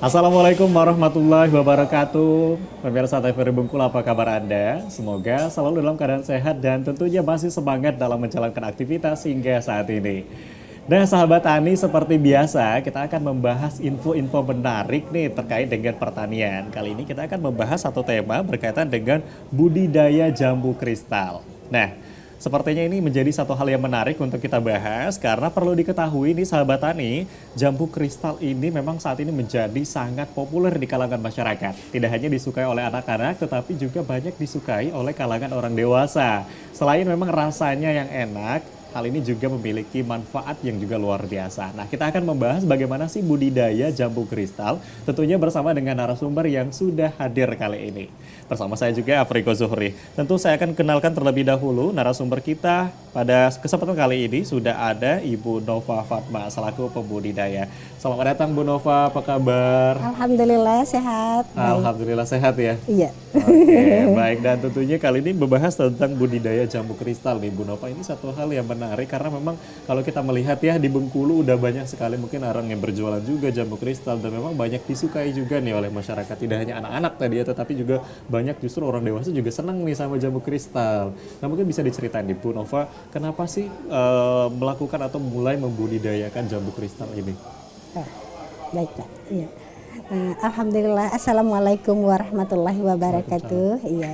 Assalamualaikum warahmatullahi wabarakatuh. Pemirsa TVRI Bengkulu, apa kabar Anda? Semoga selalu dalam keadaan sehat dan tentunya masih semangat dalam menjalankan aktivitas hingga saat ini. Dan sahabat tani, seperti biasa kita akan membahas info-info menarik nih terkait dengan pertanian. Kali ini kita akan membahas satu tema berkaitan dengan budidaya jambu kristal. Nah, sepertinya ini menjadi satu hal yang menarik untuk kita bahas karena perlu diketahui nih sahabat tani, jambu kristal ini memang saat ini menjadi sangat populer di kalangan masyarakat. Tidak hanya disukai oleh anak-anak tetapi juga banyak disukai oleh kalangan orang dewasa. Selain memang rasanya yang enak, hal ini juga memiliki manfaat yang juga luar biasa. Nah, kita akan membahas bagaimana sih budidaya jambu kristal, tentunya bersama dengan narasumber yang sudah hadir kali ini. Bersama saya juga Afriko Zuhri. Tentu saya akan kenalkan terlebih dahulu narasumber kita pada kesempatan kali ini sudah ada Ibu Nova Fatma selaku pembudidaya. Selamat datang Bu Nova, apa kabar? Alhamdulillah sehat. Alhamdulillah sehat ya? Iya. Oke, baik. Dan tentunya kali ini membahas tentang budidaya jambu kristal nih Bu Nova. Ini satu hal yang menarik karena memang kalau kita melihat ya di Bengkulu udah banyak sekali mungkin orang yang berjualan juga jambu kristal dan memang banyak disukai juga nih oleh masyarakat. Tidak hanya anak-anak tadi ya, tetapi juga banyak justru orang dewasa juga senang nih sama jambu kristal. Nah, mungkin bisa diceritain nih Bu Nova, kenapa sih melakukan atau mulai membudidayakan jambu kristal ini? Baik Pak. Iya. Alhamdulillah. Assalamualaikum warahmatullahi wabarakatuh. Iya.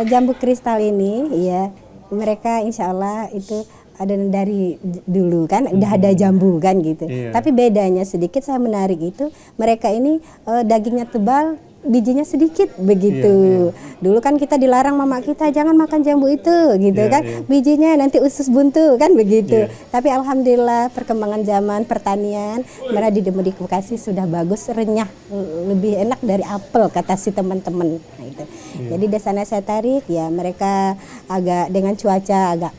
Jambu kristal ini, ya mereka insya Allah itu ada dari dulu kan, udah ada jambu kan gitu. Iya. Tapi bedanya sedikit saya menarik itu mereka ini dagingnya tebal, bijinya sedikit begitu. Dulu kan kita dilarang mama kita jangan makan jambu itu gitu kan. Bijinya nanti usus buntu kan begitu. Tapi alhamdulillah perkembangan zaman pertanian mereka dimodifikasi sudah bagus, renyah, lebih enak dari apel kata si teman-teman. Nah, itu. Jadi di sana saya tarik ya mereka agak dengan cuaca agak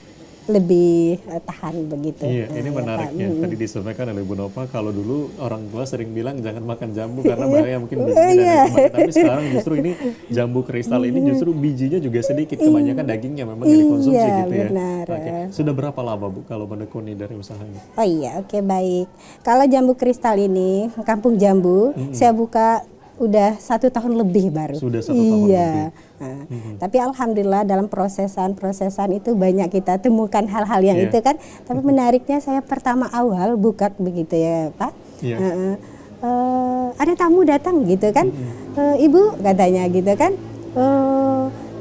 lebih tahan begitu. Iya, ini menariknya. Tadi disampaikan oleh Bu Nova, kalau dulu orang tua sering bilang jangan makan jambu karena bahaya mungkin bijinya dan lain sebagainya. Tapi sekarang justru ini jambu kristal ini justru bijinya juga sedikit, kebanyakan dagingnya memang yang dikonsumsi gitu ya. Benar. Oke. Sudah berapa lama Bu kalau menekuni dari usaha ini? Oh iya, oke baik. Kalau jambu kristal ini, Kampung Jambu, saya buka udah 1 tahun lebih baru. Sudah 1 tahun lebih. Nah, tapi alhamdulillah dalam prosesan itu banyak kita temukan hal-hal yang itu kan. Tapi menariknya saya pertama awal buka begitu ya Pak. Ada tamu datang gitu kan. Ibu katanya gitu kan.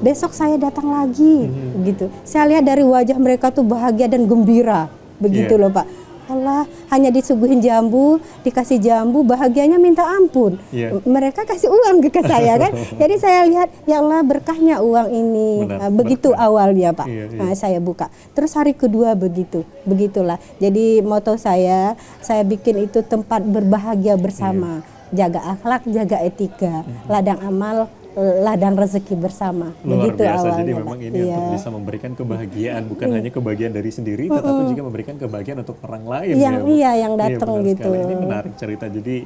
Besok saya datang lagi gitu. Saya lihat dari wajah mereka tuh bahagia dan gembira begitu loh Pak. Allah, hanya disuguhin jambu, dikasih jambu, bahagianya minta ampun. Mereka kasih uang ke saya kan. Jadi saya lihat, ya Allah berkahnya uang ini. Begitu awalnya Pak. Nah, saya buka. Terus hari kedua begitulah. Jadi moto saya bikin itu tempat berbahagia bersama. Jaga akhlak, jaga etika, ladang amal, ladang rezeki bersama. Luar begitu biasa. awalnya, Jadi memang Pak. ini untuk bisa memberikan kebahagiaan, bukan hanya kebahagiaan dari sendiri, tetapi juga memberikan kebahagiaan untuk orang lain. Yang datang benar gitu. sekali. Ini menarik cerita. Jadi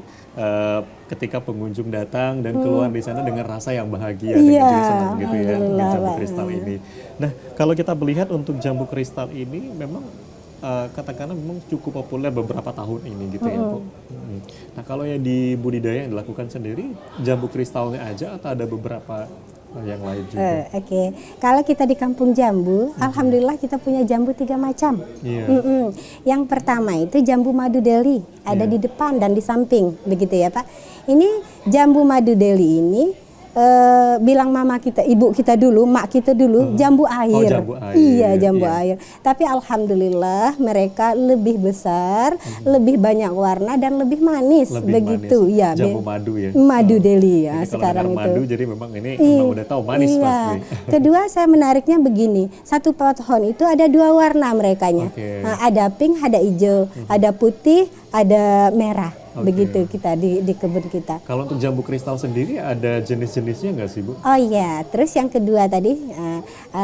ketika pengunjung datang dan keluar di sana dengan rasa yang bahagia, dengan juga senang gitu ya dengan jambu kristal ini. Nah, kalau kita melihat untuk jambu kristal ini memang katakanlah memang cukup populer beberapa tahun ini gitu ya Bu. Nah, kalau yang di budidaya yang dilakukan sendiri, jambu kristalnya aja atau ada beberapa yang lain juga? Oke. Kalau kita di Kampung Jambu, alhamdulillah kita punya jambu 3 macam. Yang pertama itu jambu madu deli, ada di depan dan di samping, begitu ya Pak. Ini jambu madu deli ini bilang mama kita, ibu kita dulu, mak kita dulu, jambu air. Jambu air. Iya, jambu air. Tapi alhamdulillah mereka lebih besar, lebih banyak warna dan lebih manis, begitu. Manis. Ya, jambu madu ya. Madu deli ya jadi sekarang kalau itu. Madu jadi memang ini memang udah tahu manis pasti. Kedua saya menariknya begini, satu pohon itu ada 2 warna merekanya. Nah, ada pink, ada hijau, ada putih, ada merah. Begitu kita di kebun kita. Kalau untuk jambu kristal sendiri ada jenis-jenisnya nggak sih Bu? Oh iya, terus yang kedua tadi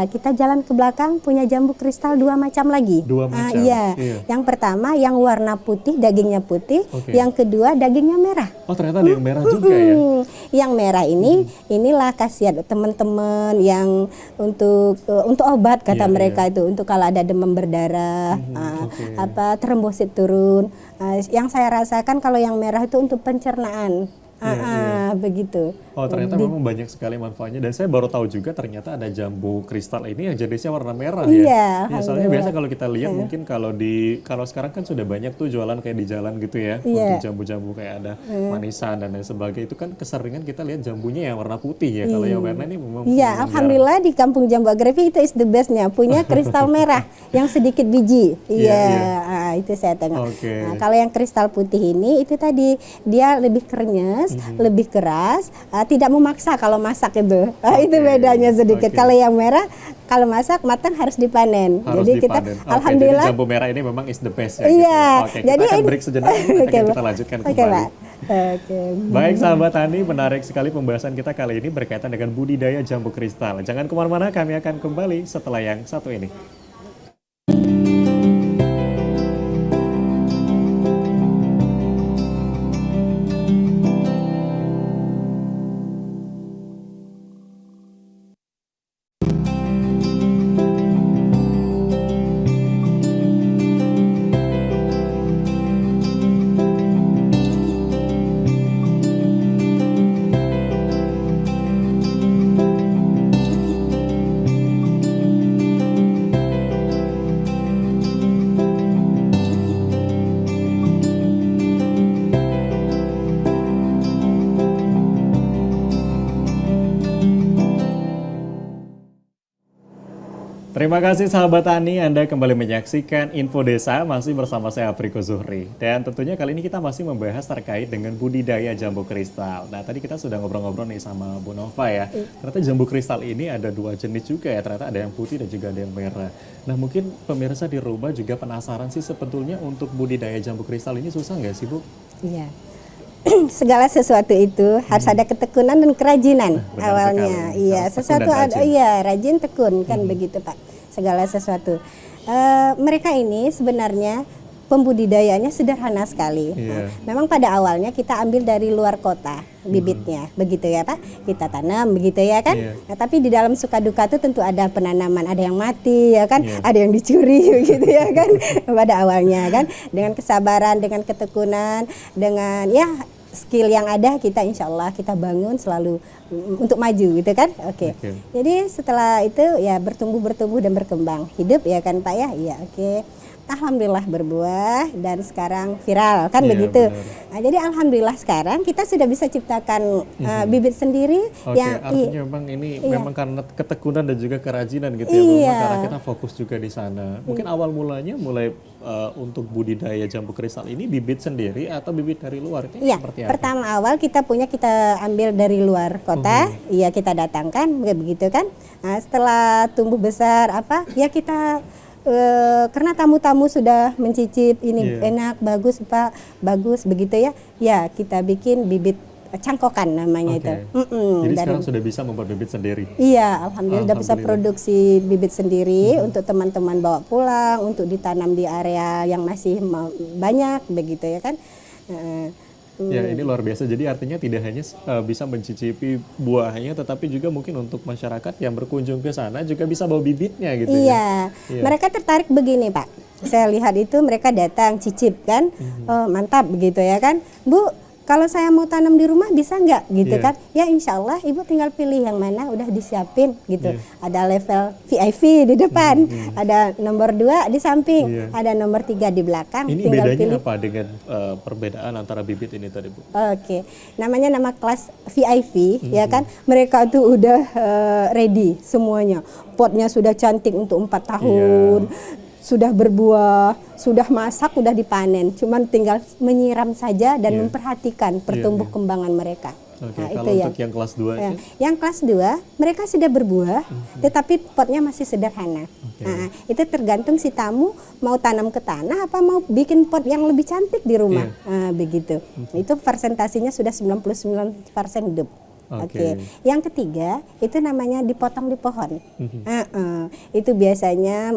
kita jalan ke belakang punya jambu kristal 2 macam lagi. 2 macam. Iya. Yang pertama yang warna putih, dagingnya putih. Yang kedua dagingnya merah. Oh ternyata ada yang merah juga ya? Yang merah ini inilah khasiat teman-teman yang untuk obat kata mereka itu, untuk kalau ada demam berdarah, trombosit turun, Yang saya rasakan kalau yang merah itu untuk pencernaan. Begitu. Oh, ternyata memang banyak sekali manfaatnya, dan saya baru tahu juga ternyata ada jambu kristal ini yang jenisnya warna merah ya. Iya, Ya, soalnya biasa kalau kita lihat mungkin kalau sekarang kan sudah banyak tuh jualan kayak di jalan gitu ya, untuk jambu-jambu kayak ada manisan dan lain sebagainya, itu kan keseringan kita lihat jambunya yang warna putih ya. Kalau yang warna ini memang Iya, alhamdulillah di Kampung Jambu Agrafi itu is the bestnya, punya kristal merah yang sedikit biji. Iya, itu saya tengok. Nah, kalau yang kristal putih ini itu tadi dia lebih krenyes, lebih keras, tidak memaksa kalau masak itu. Itu bedanya sedikit. Kalau yang merah, kalau masak matang harus dipanen. Jadi kita jadi alhamdulillah jambu merah ini memang is the best ya. Iya. Gitu. Oke, kita akan break sejenak, nanti kita lanjutkan kembali. Pak. Baik sahabat tani, menarik sekali pembahasan kita kali ini berkaitan dengan budidaya jambu kristal. Jangan kemana-mana, kami akan kembali setelah yang satu ini. Terima kasih sahabat tani, Anda kembali menyaksikan Info Desa masih bersama saya Afriko Zuhri. Dan tentunya kali ini kita masih membahas terkait dengan budidaya jambu kristal. Nah tadi kita sudah ngobrol-ngobrol nih sama Bu Nova ya. Ternyata jambu kristal ini ada dua jenis juga ya, ternyata ada yang putih dan juga ada yang merah. Nah mungkin pemirsa di rumah juga penasaran sih sebetulnya untuk budidaya jambu kristal ini susah nggak sih Bu? Iya. Segala sesuatu itu harus ada ketekunan dan kerajinan awalnya. Sekali. Iya, harus sesuatu ada rajin tekun kan begitu Pak. Segala sesuatu. Mereka ini sebenarnya pembudidayanya sederhana sekali. Nah, memang pada awalnya kita ambil dari luar kota bibitnya, begitu ya Pak. Kita tanam begitu ya kan. Nah, tapi di dalam suka duka itu tentu ada penanaman, ada yang mati ya kan, ada yang dicuri gitu ya kan. Pada awalnya kan, dengan kesabaran, dengan ketekunan, dengan skill yang ada, kita insya Allah kita bangun selalu untuk maju gitu kan. Oke. Jadi setelah itu ya bertumbuh dan berkembang hidup ya kan Pak ya. Iya oke. Alhamdulillah berbuah dan sekarang viral kan begitu. Nah, jadi alhamdulillah sekarang kita sudah bisa ciptakan bibit sendiri. Artinya memang ini memang karena ketekunan dan juga kerajinan gitu ya. Memang karena kita fokus juga di sana. Mungkin awal mulanya mulai untuk budidaya jambu kristal ini bibit sendiri atau bibit dari luar? Itu seperti apa? Pertama awal kita ambil dari luar kota. Iya kita datangkan begitu kan. Nah, setelah tumbuh besar kita karena tamu-tamu sudah mencicip ini enak, bagus Pak, bagus begitu ya. Ya, kita bikin bibit cangkokan namanya itu. Jadi sekarang sudah bisa membuat bibit sendiri. Iya, alhamdulillah bisa produksi bibit sendiri untuk teman-teman bawa pulang, untuk ditanam di area yang masih banyak begitu ya kan. Ya ini luar biasa, jadi artinya tidak hanya bisa mencicipi buahnya, tetapi juga mungkin untuk masyarakat yang berkunjung ke sana juga bisa bawa bibitnya gitu ya. Mereka tertarik begini Pak, saya lihat itu mereka datang cicip kan, mantap begitu ya kan. Bu, kalau saya mau tanam di rumah bisa nggak gitu kan? Ya insya Allah Ibu tinggal pilih yang mana, udah disiapin gitu. Ada level VIP di depan, ada nomor 2 di samping, ada nomor 3 di belakang. Ini tinggal bedanya pilih. Apa dengan perbedaan antara bibit ini tadi Bu? Oke, namanya nama kelas VIP ya kan. Mereka tuh udah ready semuanya. Potnya sudah cantik untuk 4 tahun. Sudah berbuah, sudah masak, sudah dipanen. Cuman tinggal menyiram saja dan memperhatikan pertumbuh kembangan mereka. Nah, kalau itu untuk yang kelas 2 itu? Yang kelas 2 mereka sudah berbuah, tetapi potnya masih sederhana. Nah, itu tergantung si tamu mau tanam ke tanah apa mau bikin pot yang lebih cantik di rumah. Begitu. Itu persentasinya sudah 99% hidup. Oke. Yang ketiga itu namanya dipotong di pohon. Itu biasanya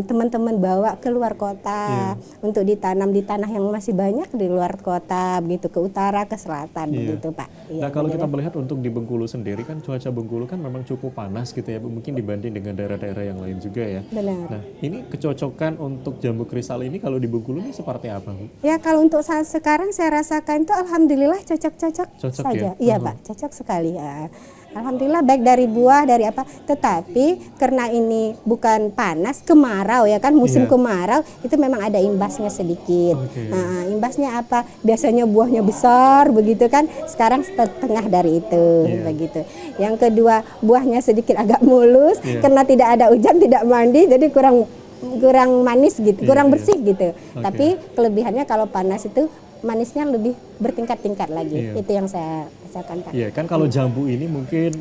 teman-teman bawa ke luar kota untuk ditanam di tanah yang masih banyak di luar kota, begitu, ke utara, ke selatan, begitu Pak. Nah kalau kita melihat untuk di Bengkulu sendiri kan cuaca Bengkulu kan memang cukup panas gitu ya Bu, mungkin dibanding dengan daerah-daerah yang lain juga ya. Benar. Nah ini kecocokan untuk jambu kristal ini kalau di Bengkulu ini seperti apa Bu? Ya kalau untuk saat sekarang saya rasakan itu alhamdulillah cocok-cocok Cocok saja. ya? Iya Pak, cocok sekali ya. Alhamdulillah baik dari buah dari apa, tetapi karena ini bukan panas, kemarau ya kan, musim kemarau itu memang ada imbasnya sedikit. Nah, imbasnya apa? Biasanya buahnya besar begitu kan, sekarang setengah dari itu begitu. Yang kedua buahnya sedikit agak mulus karena tidak ada hujan, tidak mandi, jadi kurang manis gitu, kurang bersih gitu. Tapi kelebihannya kalau panas itu manisnya lebih bertingkat-tingkat lagi. Itu yang saya rasakan Pak. Iya kan kalau jambu ini mungkin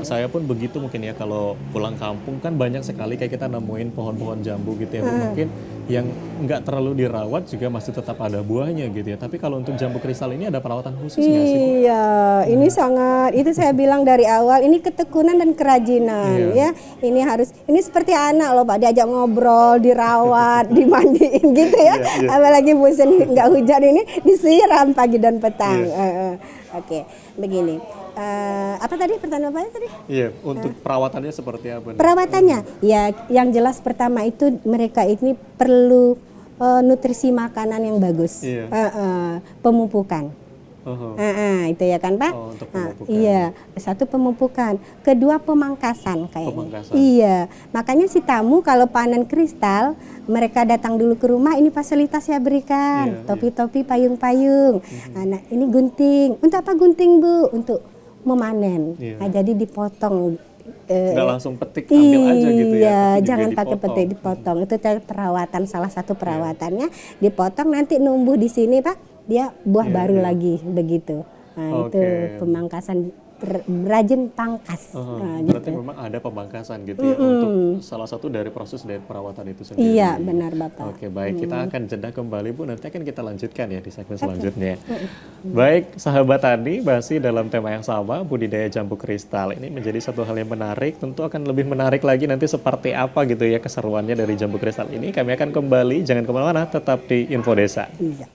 saya pun begitu mungkin ya, kalau pulang kampung kan banyak sekali kayak kita nemuin pohon-pohon jambu gitu ya Bu. Mungkin yang nggak terlalu dirawat juga masih tetap ada buahnya gitu ya. Tapi kalau untuk jambu kristal ini ada perawatan khusus nggak sih Bu? Iya, ini sangat, itu saya bilang dari awal, ini ketekunan dan kerajinan ya. Ini seperti anak loh Pak, diajak ngobrol, dirawat, dimandiin gitu ya. Apalagi musim nggak hujan ini disiram pagi dan petang. Oke, begini. Apa tadi pertanyaan Bapak tadi? Iya, untuk perawatannya seperti apa nih? Perawatannya, ya yang jelas pertama itu mereka ini perlu nutrisi makanan yang bagus, pemupukan. Itu ya kan Pak? Untuk pemupukan. Iya, satu pemupukan, kedua pemangkasan kayaknya. Pemangkasan. Iya, makanya si tamu kalau panen kristal, mereka datang dulu ke rumah, ini fasilitas saya berikan, topi-topi, payung-payung. Nah, ini gunting. Untuk apa gunting Bu? Untuk memanen. Nah, jadi dipotong. Nggak langsung petik ambil aja gitu ya? Iya, Tapi jangan juga pakai dipotong. petik, dipotong. Itu cara perawatan, salah satu perawatannya. Dipotong nanti numbuh di sini Pak, dia buah baru lagi begitu. Nah, itu pemangkasan, rajin pangkas. Berarti memang ada pemangkasan gitu ya untuk salah satu dari proses dari perawatan itu sendiri. Iya, benar Bapak. Oke, baik, kita akan jeda kembali Bu, nanti akan kita lanjutkan ya di segmen selanjutnya. Baik, sahabat tani, masih dalam tema yang sama, budidaya jambu kristal. Ini menjadi satu hal yang menarik, tentu akan lebih menarik lagi nanti seperti apa gitu ya keseruannya dari jambu kristal ini. Kami akan kembali, jangan kemana-mana, tetap di Info Desa. Iya.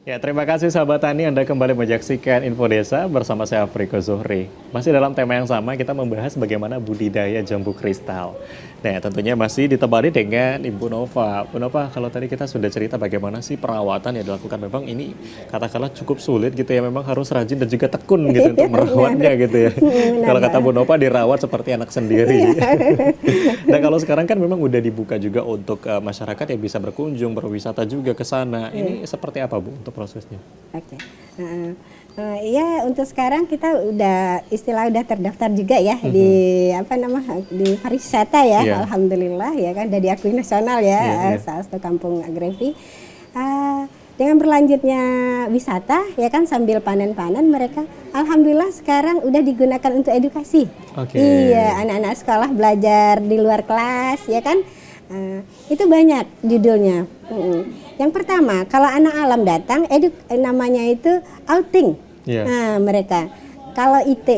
Ya, terima kasih sahabat tani, Anda kembali menyaksikan Info Desa bersama saya Afriko Zuhri. Masih dalam tema yang sama, kita membahas bagaimana budidaya jambu kristal. Nah, tentunya masih ditemani dengan Ibu Nova. Bu Nova, kalau tadi kita sudah cerita bagaimana sih perawatan yang dilakukan, memang ini katakanlah cukup sulit gitu ya, memang harus rajin dan juga tekun gitu untuk merawatnya gitu ya. Kalau kata Bu Nova, dirawat seperti anak sendiri. Nah, kalau sekarang kan memang udah dibuka juga untuk masyarakat yang bisa berkunjung, berwisata juga ke sana. Ini seperti apa Bu untuk prosesnya? Oke. Ya untuk sekarang kita udah terdaftar juga ya di di pariwisata ya. Alhamdulillah ya kan, udah diakui nasional ya, salah satu kampung agrafi. Dengan berlanjutnya wisata ya kan, sambil panen-panen mereka alhamdulillah sekarang udah digunakan untuk edukasi. Iya, anak-anak sekolah belajar di luar kelas ya kan. Itu banyak judulnya. Yang pertama, kalau anak alam datang, namanya itu outing. Nah, mereka. Kalau IT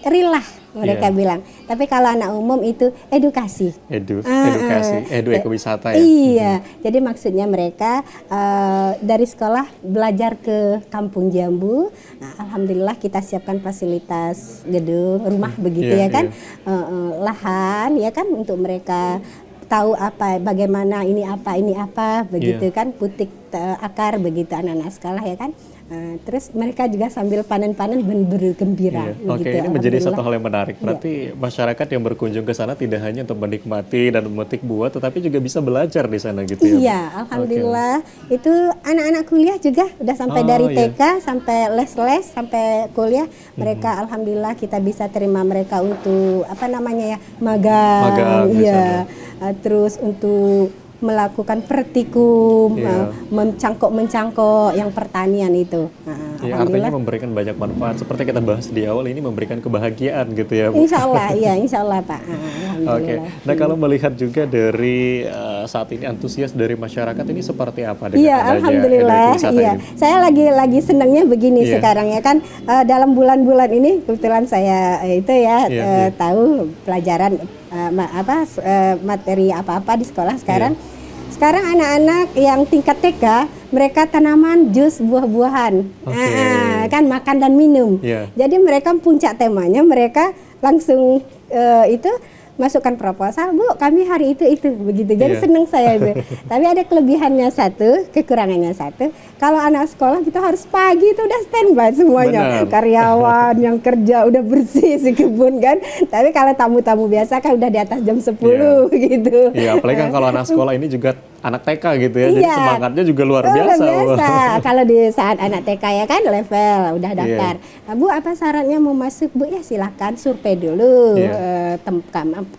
rilah mereka bilang. Tapi kalau anak umum itu edukasi. Edukasi, ekowisata ya. Iya. Jadi maksudnya mereka dari sekolah belajar ke Kampung Jambu. Nah, alhamdulillah kita siapkan fasilitas gedung, rumah begitu ya kan. Lahan ya kan untuk mereka tahu bagaimana ini apa begitu kan, putik akar begitu anak-anak sekolah ya kan. Terus mereka juga sambil panen-panen bergembira. Iya. Oke, begitu, ini menjadi satu alhamdulillah. hal yang menarik. Berarti masyarakat yang berkunjung ke sana tidak hanya untuk menikmati dan memetik buah, tetapi juga bisa belajar di sana gitu ya, Bu? Iya, alhamdulillah. Itu anak-anak kuliah juga udah sampai Oh, dari iya. TK sampai les-les sampai kuliah. Mereka alhamdulillah kita bisa terima mereka untuk apa namanya ya, magang. Magang di Iya. Terus untuk melakukan praktikum, Iya. mencangkok yang pertanian itu. Ya, artinya memberikan banyak manfaat. Seperti kita bahas di awal, ini memberikan kebahagiaan gitu ya, Bu? Insya Allah, iya, insya Allah Pak. Oke, Alhamdulillah. nah kalau melihat juga dari saat ini antusias dari masyarakat ini seperti apa dengan Iya, adanya alhamdulillah. ekowisata Iya, ini? saya lagi senangnya begini Iya. sekarang ya kan, dalam bulan-bulan ini kebetulan saya itu ya Iya, iya. tahu pelajaran materi apa-apa di sekolah sekarang. Iya. Sekarang anak-anak yang tingkat TK mereka tanaman jus buah-buahan, Oke. kan makan dan minum. Iya. Jadi mereka puncak temanya mereka langsung itu masukkan proposal, Bu, kami hari itu begitu. Jadi Iya. seneng saya itu. Tapi ada kelebihannya satu, kekurangannya satu. Kalau anak sekolah kita harus pagi itu udah standby semuanya. Benar. Karyawan yang kerja udah bersih si kebun kan. Tapi kalau tamu-tamu biasa kan udah di atas jam 10 gitu. Iya, apalagi kan kalau anak sekolah ini juga anak TK gitu ya, jadi Iya. semangatnya juga luar Oh, biasa. Bu. Kalau di saat anak TK ya kan level udah Iya. daftar. Nah, Bu, apa syaratnya mau masuk? Bu, ya silahkan survei dulu Iya.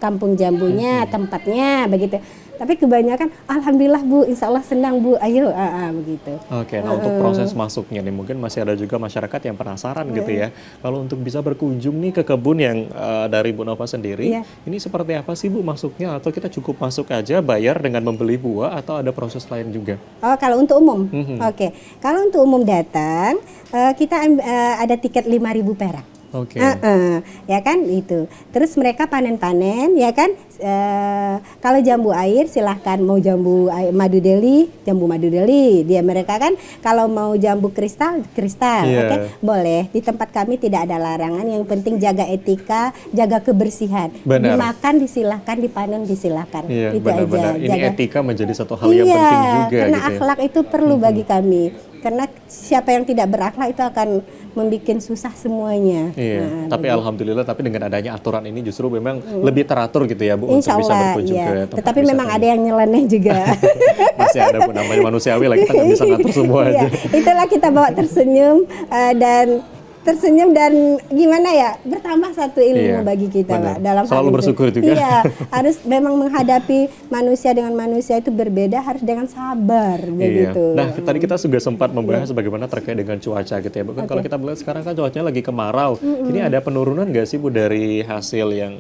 kampung jambunya, tempatnya begitu. Tapi kebanyakan alhamdulillah Bu, insya Allah senang Bu, ayo begitu. Oke, nah untuk proses masuknya nih mungkin masih ada juga masyarakat yang penasaran gitu ya. Kalau untuk bisa berkunjung nih ke kebun yang dari Bu Nova sendiri, Iya. ini seperti apa sih Bu masuknya? Atau kita cukup masuk aja bayar dengan membeli buah atau ada proses lain juga? Oh, kalau untuk umum? Mhm. Oke. Kalau untuk umum datang, kita ada tiket 5.000 perak. Oke. Ya kan itu. Terus mereka panen-panen ya kan. Kalau jambu air silahkan mau jambu madu deli, jambu madu deli. Dia mereka kan kalau mau jambu kristal, Iya. oke, boleh. Di tempat kami tidak ada larangan. Yang penting jaga etika, jaga kebersihan. Benar. Dimakan disilahkan, dipanen disilahkan. Iya, Itu benar-benar. aja. Ini Jaga. etika menjadi satu hal yang penting juga Karena gitu ya. akhlak itu perlu bagi kami. Karena siapa yang tidak berakhlak itu akan membuat susah semuanya. Iya, tapi begitu. alhamdulillah tapi dengan adanya aturan ini justru memang lebih teratur gitu ya Bu Insya untuk bisa Allah, berkunjung iya. ke tempat Tetapi wisata memang ini. ada yang nyeleneh juga. Masih ada Bu, namanya manusiawi lah, kita nggak bisa ngatur semua Iya, aja. itulah kita bawa tersenyum dan gimana ya, bertambah satu ilmu Iya, bagi kita benar. Pak, dalam Selalu hal itu. bersyukur juga. Iya, harus memang menghadapi manusia dengan manusia itu berbeda, harus dengan sabar begitu. Nah, tadi kita juga sempat membahas bagaimana terkait dengan cuaca gitu ya. Bukan kalau kita melihat sekarang kan cuacanya lagi kemarau. Ini ada penurunan nggak sih Bu dari hasil yang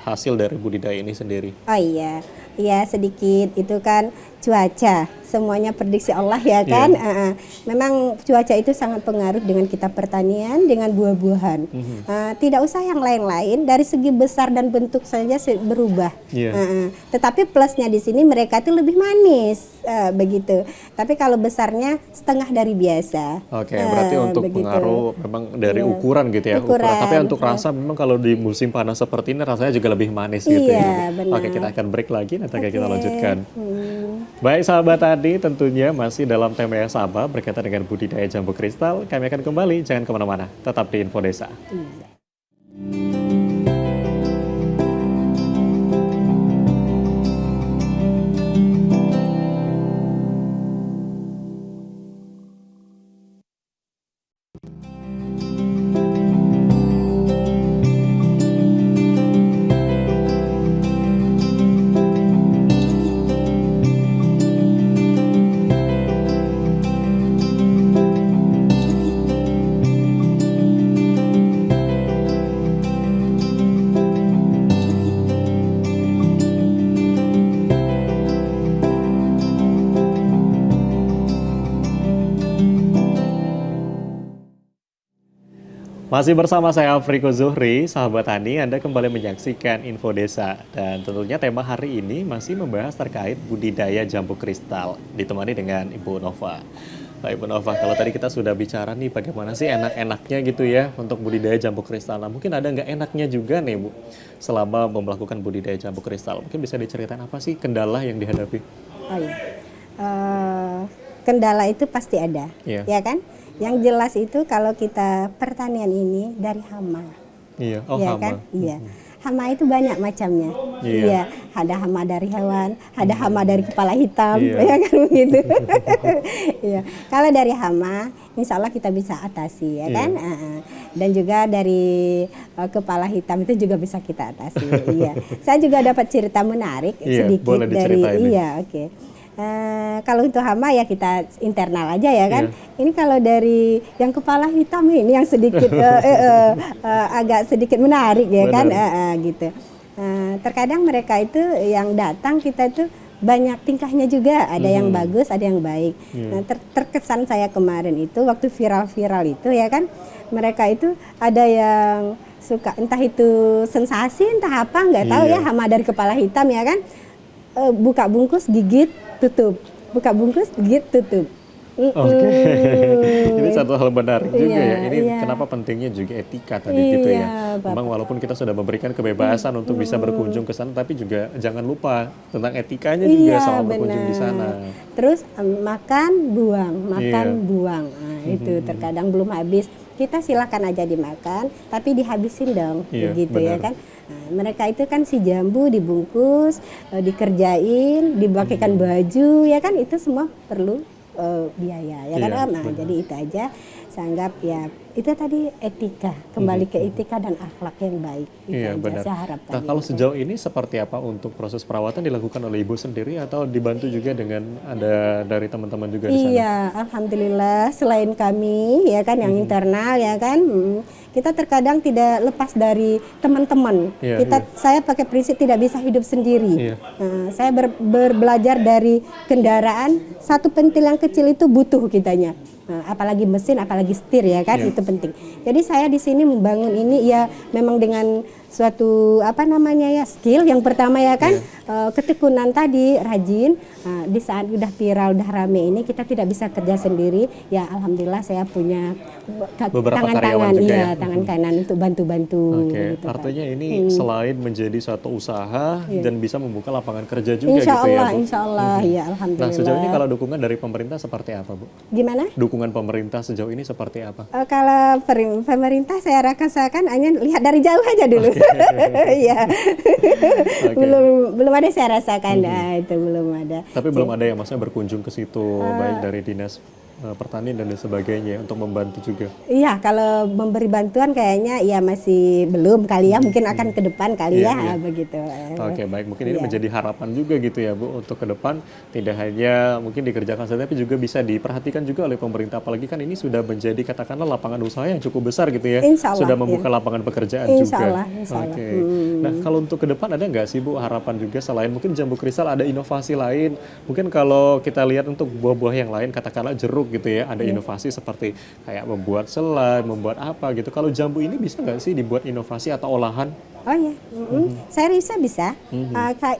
hasil dari budidaya ini sendiri? Oh iya, iya sedikit itu kan cuaca, semuanya prediksi Allah ya kan. Memang cuaca itu sangat pengaruh dengan kita pertanian, dengan buah-buahan. Tidak usah yang lain-lain, dari segi besar dan bentuk saja berubah. Iya. Tetapi plusnya di sini mereka itu lebih manis, begitu. Tapi kalau besarnya setengah dari biasa. Oke, berarti untuk begitu. pengaruh memang dari ukuran gitu ya. Ukuran. Tapi untuk rasa memang kalau di musim panas seperti ini rasanya juga lebih manis gitu Iya, ya. benar. Oke, kita akan break lagi, nanti akan kita Oke. lanjutkan. Baik sahabat tadi, tentunya masih dalam tema yang sama berkaitan dengan budidaya jambu kristal. Kami akan kembali, jangan kemana-mana. Tetap di Info Desa. Masih bersama saya Afriko Zuhri, sahabat tani, Anda kembali menyaksikan Info Desa. Dan tentunya tema hari ini masih membahas terkait budidaya jambu kristal, ditemani dengan Ibu Nova. Nah, Ibu Nova, kalau tadi kita sudah bicara nih bagaimana sih enak-enaknya gitu ya untuk budidaya jambu kristal. Nah, mungkin ada nggak enaknya juga nih Bu, selama melakukan budidaya jambu kristal. Mungkin bisa diceritain apa sih kendala yang dihadapi? Oh iya. kendala itu pasti ada, Iya. ya kan? Yang jelas itu kalau kita pertanian ini dari hama, Iya, oh ya hama. kan? Iya. Hama itu banyak macamnya. Iya. Iya, ada hama dari hewan, ada hama dari kepala hitam, Iya. ya kan begitu. Iya. Kalau dari hama, insya Allah kita bisa atasi, ya Iya. kan? Dan juga dari kepala hitam itu juga bisa kita atasi. Iya. Saya juga dapat cerita menarik Iya, sedikit boleh dari. diceritain nih. Iya, oke. Kalau untuk hama ya kita internal aja ya kan. Iya. Ini kalau dari yang kepala hitam ini yang sedikit agak sedikit menarik ya kan, gitu. Terkadang mereka itu yang datang kita itu banyak tingkahnya juga, ada yang bagus, ada yang baik. Iya. Nah, terkesan saya kemarin itu waktu viral-viral itu ya kan, mereka itu ada yang suka entah itu sensasi entah apa nggak tahu Iya. ya, hama dari kepala hitam ya kan. Buka bungkus gigit tutup, buka bungkus gigit tutup. Oke, ini satu hal menarik juga Iya, ya. Ini iya. kenapa pentingnya juga etika tadi gitu ya. Iya, Bapak. Memang walaupun kita sudah memberikan kebebasan untuk bisa berkunjung ke sana, tapi juga jangan lupa tentang etikanya juga Iya, selama berkunjung di benar. sana. Terus makan buang, makan Iya. buang. Nah, itu terkadang belum habis. Kita silakan aja dimakan, tapi dihabisin dong, Iya, begitu ya benar. kan. Nah, mereka itu kan si jambu dibungkus, dikerjain, dibagikan baju, ya kan itu semua perlu biaya, ya kan Iya, Om? Nah, benar. jadi itu aja saya anggap ya itu tadi etika, kembali ke etika dan akhlak yang baik. Itu Iya, aja benar. saya harapkan. Nah, kalau gitu. sejauh ini seperti apa untuk proses perawatan dilakukan oleh Ibu sendiri atau dibantu juga dengan ada dari teman-teman juga di sana? Iya, alhamdulillah selain kami ya kan yang internal ya kan, kita terkadang tidak lepas dari teman-teman. Iya, Saya pakai prinsip tidak bisa hidup sendiri. Iya. Saya belajar dari kendaraan, satu pentil yang kecil itu butuh kitanya. Apalagi mesin, apalagi setir ya kan, Iya. itu penting. Jadi saya di sini membangun ini ya memang dengan suatu skill yang pertama ya kan, ketekunan tadi, rajin. Di saat udah viral, udah rame ini kita tidak bisa kerja sendiri, ya alhamdulillah saya punya Beberapa tangan karyawan juga ya? tangan kanan untuk bantu-bantu. Oke, gitu, Pak. artinya ini selain menjadi suatu usaha dan bisa membuka lapangan kerja juga Insya gitu ya, Allah, Bu? insya Allah, ya Nah, alhamdulillah. sejauh ini kalau dukungan dari pemerintah seperti apa, Bu? Gimana? Dukungan pemerintah sejauh ini seperti apa? Kalau pemerintah saya rasakan hanya lihat dari jauh aja dulu. Iya. belum ada saya rasakan, itu belum ada. Tapi belum ada yang maksudnya berkunjung ke situ, baik dari dinas pertanian dan lain sebagainya untuk membantu juga. Iya, kalau memberi bantuan kayaknya ya masih belum kali ya, mungkin akan ke depan kali Iya, ya, iya. begitu. Oke, baik. Mungkin ini Iya. menjadi harapan juga gitu ya, Bu, untuk ke depan tidak hanya mungkin dikerjakan saja, tapi juga bisa diperhatikan juga oleh pemerintah. Apalagi kan ini sudah menjadi katakanlah lapangan usaha yang cukup besar gitu ya. Insya Allah, Sudah membuka lapangan pekerjaan Insya juga. Allah, insya Allah. Oke. Nah, kalau untuk ke depan ada nggak sih, Bu, harapan juga selain mungkin jambu kristal ada inovasi lain? Mungkin kalau kita lihat untuk buah-buah yang lain, katakanlah jeruk gitu ya, ada inovasi seperti kayak membuat selai, membuat apa gitu. Kalau jambu ini bisa nggak sih dibuat inovasi atau olahan? Oh ya, saya rasa bisa.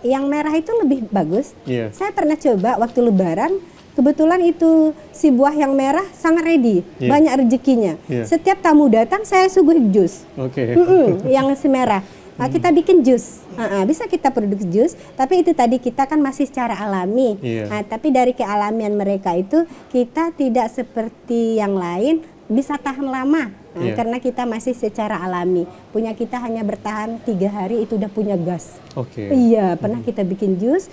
Yang merah itu lebih bagus. Iya. Saya pernah coba waktu Lebaran, kebetulan itu si buah yang merah sangat ready, Iya. banyak rezekinya. Iya. Setiap tamu datang saya suguhi jus, Oke. yang si merah. Kita bikin jus, bisa kita produksi jus, tapi itu tadi kita kan masih secara alami. Iya. Tapi dari kealamian mereka itu kita tidak seperti yang lain bisa tahan lama. Iya. Karena kita masih secara alami. Punya kita hanya bertahan 3 hari itu udah punya gas. Oke. Iya, pernah kita bikin jus.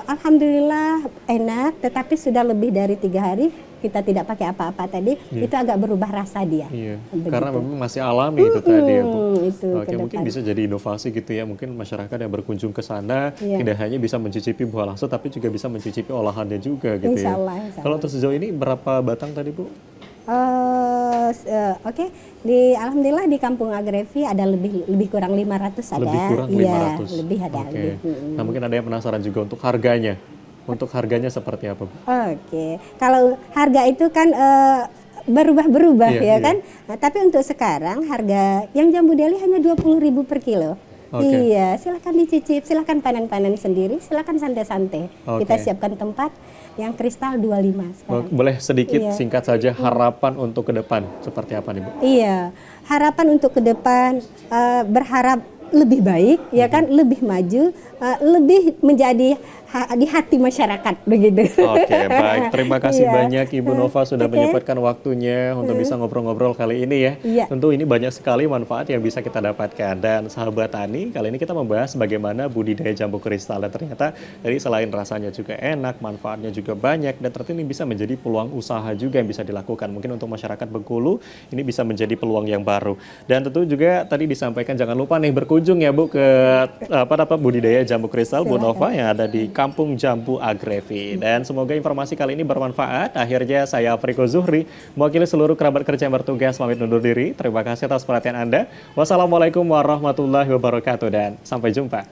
Alhamdulillah enak, tetapi sudah lebih dari 3 hari kita tidak pakai apa-apa tadi, itu agak berubah rasa dia. Iya, Begitu. karena memang masih alami itu tadi ya, Bu. Itu Oke, ke mungkin depan. bisa jadi inovasi gitu ya. Mungkin masyarakat yang berkunjung ke sana Iya. tidak hanya bisa mencicipi buah langsung, tapi juga bisa mencicipi olahannya juga gitu Insya ya. Allah, insya Kalau untuk sejauh ini berapa batang tadi, Bu? Oke, alhamdulillah di Kampung Agrevi ada lebih kurang 500 ada. Lebih kurang Iya, 500. lebih ada. Oke. Lebih. Nah, mungkin ada yang penasaran juga untuk harganya. Untuk harganya seperti apa, Bu? Oke, kalau harga itu kan berubah-berubah Iya, ya iya. kan. Nah, tapi untuk sekarang harga yang jambu deli hanya 20.000 per kilo. Oke. Iya, silakan dicicip, silakan panen-panen sendiri, silakan santai-santai. Oke. Kita siapkan tempat yang kristal 25 sekarang. Boleh sedikit Iya. singkat saja harapan untuk ke depan seperti apa nih, Bu? Iya, harapan untuk ke depan berharap lebih baik, ya kan, lebih maju, lebih menjadi di hati masyarakat begitu. Oke, baik. Terima kasih Iya. banyak Ibu Nova sudah Oke. menyempatkan waktunya untuk bisa ngobrol-ngobrol kali ini ya. Iya. Tentu ini banyak sekali manfaat yang bisa kita dapatkan. Dan sahabat tani, kali ini kita membahas bagaimana budidaya jambu kristal. Dan ternyata dari selain rasanya juga enak, manfaatnya juga banyak. Dan ternyata ini bisa menjadi peluang usaha juga yang bisa dilakukan. Mungkin untuk masyarakat Bengkulu, ini bisa menjadi peluang yang baru. Dan tentu juga tadi disampaikan jangan lupa nih berkunjung ya Bu ke budidaya jambu kristal Bu Nova yang ada di Kampung Jambu Agrevi. Dan semoga informasi kali ini bermanfaat. Akhirnya saya Afriko Zuhri, mewakili seluruh kerabat kerja yang bertugas pamit undur diri. Terima kasih atas perhatian Anda. Wassalamualaikum warahmatullahi wabarakatuh dan sampai jumpa.